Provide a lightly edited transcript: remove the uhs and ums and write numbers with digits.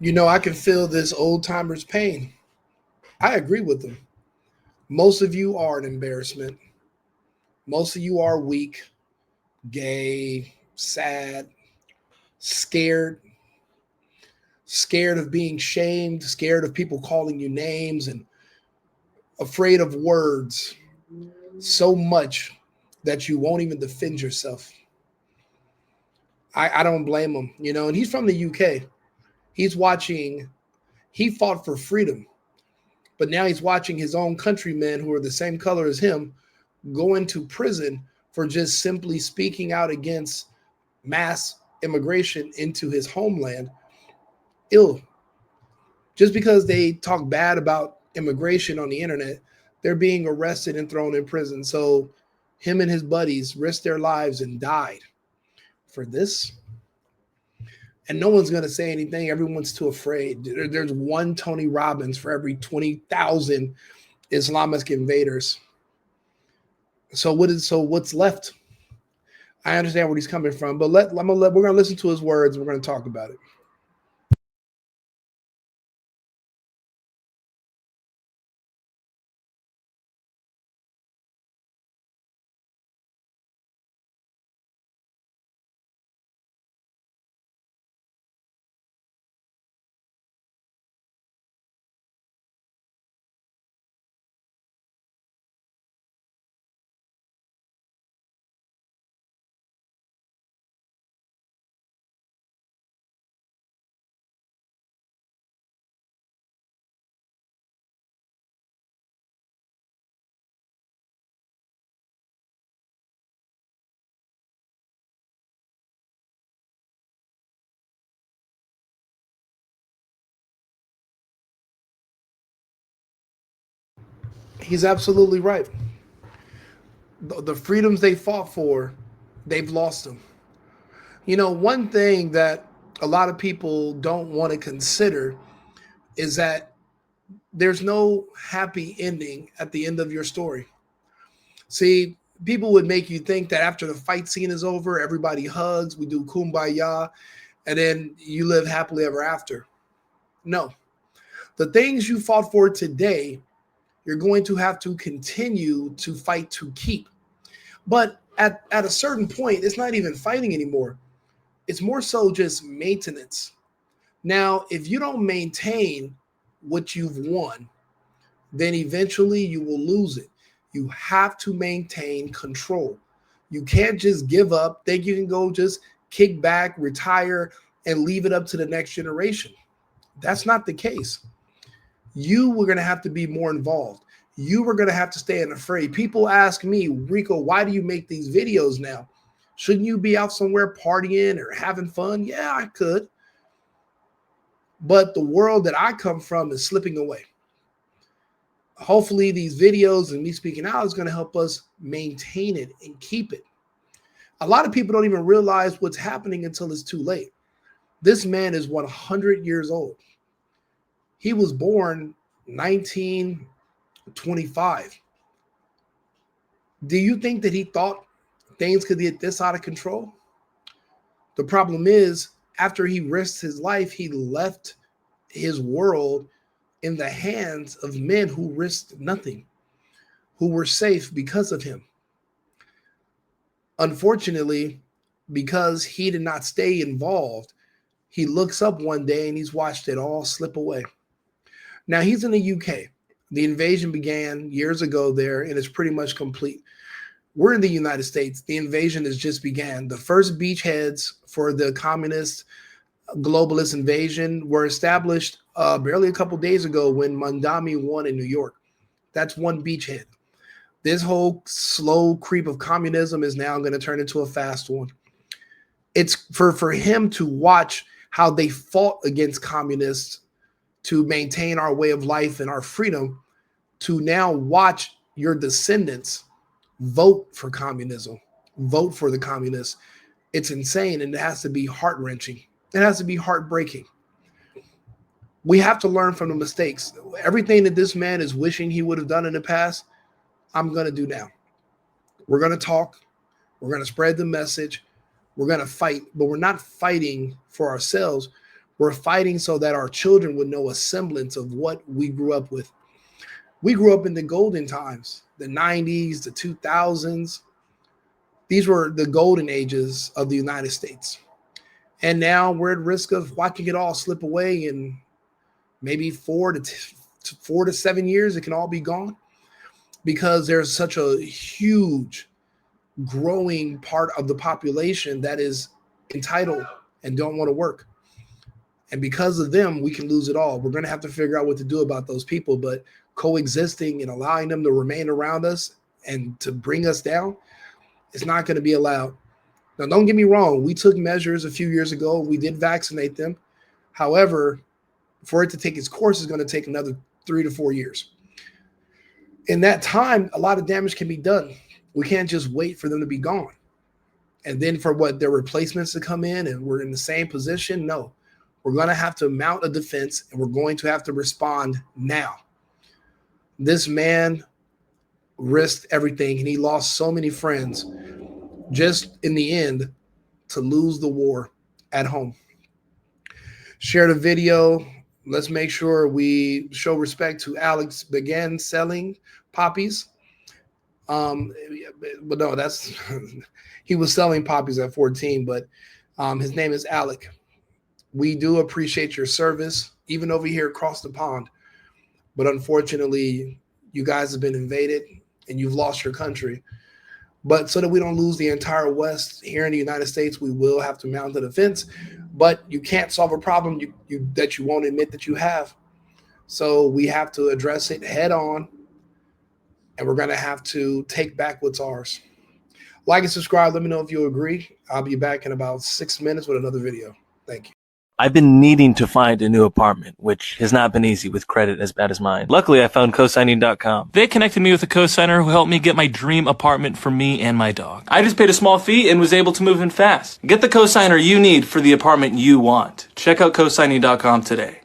I can feel this old timer's pain. I agree with them. Most of you are an embarrassment. Most of you are weak, gay, sad, scared, scared of being shamed, scared of people calling you names, and afraid of words so much that you won't even defend yourself. I don't blame him, and he's from the UK. He's watching, he fought for freedom, but now he's watching his own countrymen who are the same color as him go into prison for just simply speaking out against mass immigration into his homeland. Ill. Just because they talk bad about immigration on the internet, they're being arrested and thrown in prison. So him and his buddies risked their lives and died for this. And no one's going to say anything. Everyone's too afraid. There's one Tony Robbins for every 20,000 Islamic invaders. So what's left? I understand where he's coming from, but we're gonna listen to his words. And we're gonna talk about it. He's absolutely right. The freedoms they fought for, they've lost them. One thing that a lot of people don't want to consider is that there's no happy ending at the end of your story. See, people would make you think that after the fight scene is over, everybody hugs, we do kumbaya, and then you live happily ever after. No. The things you fought for today, you're going to have to continue to fight to keep. But at a certain point, it's not even fighting anymore. It's more so just maintenance. Now, if you don't maintain what you've won, then eventually you will lose it. You have to maintain control. You can't just give up, think you can go just kick back, retire, and leave it up to the next generation. That's not the case. You were going to have to be more involved. You were going to have to stay unafraid. People ask me, Rico, why do you make these videos now? Shouldn't you be out somewhere partying or having fun? Yeah, I could. But the world that I come from is slipping away. Hopefully, these videos and me speaking out is going to help us maintain it and keep it. A lot of people don't even realize what's happening until it's too late. This man is 100 years old. He was born 1925. Do you think that he thought things could get this out of control? The problem is, after he risked his life, he left his world in the hands of men who risked nothing, who were safe because of him. Unfortunately, because he did not stay involved, he looks up one day and he's watched it all slip away. Now he's in the UK. The invasion began years ago there and it's pretty much complete. We're in the United States. The invasion has just began. The first beachheads for the communist globalist invasion were established barely a couple days ago when Mandami won in New York. That's one beachhead. This whole slow creep of communism is now going to turn into a fast one. It's for him to watch how they fought against communists to maintain our way of life and our freedom, to now watch your descendants vote for communism, vote for the communists. It's insane and it has to be heart wrenching. It has to be heartbreaking. We have to learn from the mistakes. Everything that this man is wishing he would have done in the past, I'm going to do now. We're going to talk. We're going to spread the message. We're going to fight, but we're not fighting for ourselves. We're fighting so that our children would know a semblance of what we grew up with. We grew up in the golden times, the 90s, the 2000s. These were the golden ages of the United States. And now we're at risk of watching it all slip away in maybe 4 to 7 years. It can all be gone because there's such a huge growing part of the population that is entitled and don't want to work. And because of them, we can lose it all. We're going to have to figure out what to do about those people, but coexisting and allowing them to remain around us and to bring us down, it's not going to be allowed. Now, don't get me wrong. We took measures a few years ago. We did vaccinate them. However, for it to take its course is going to take another 3 to 4 years. In that time, a lot of damage can be done. We can't just wait for them to be gone. And then for their replacements to come in and we're in the same position? No. We're going to have to mount a defense and we're going to have to respond now. This man risked everything and he lost so many friends just in the end to lose the war at home. Share the video. Let's make sure we show respect to Alex began selling poppies. But no, that's he was selling poppies at 14, but his name is Alec. We do appreciate your service, even over here across the pond. But unfortunately, you guys have been invaded and you've lost your country. But so that we don't lose the entire West here in the United States, we will have to mount a defense. But you can't solve a problem that you won't admit that you have. So we have to address it head on. And we're going to have to take back what's ours. Like and subscribe. Let me know if you agree. I'll be back in about 6 minutes with another video. Thank you. I've been needing to find a new apartment, which has not been easy with credit as bad as mine. Luckily, I found cosigning.com. They connected me with a cosigner who helped me get my dream apartment for me and my dog. I just paid a small fee and was able to move in fast. Get the cosigner you need for the apartment you want. Check out cosigning.com today.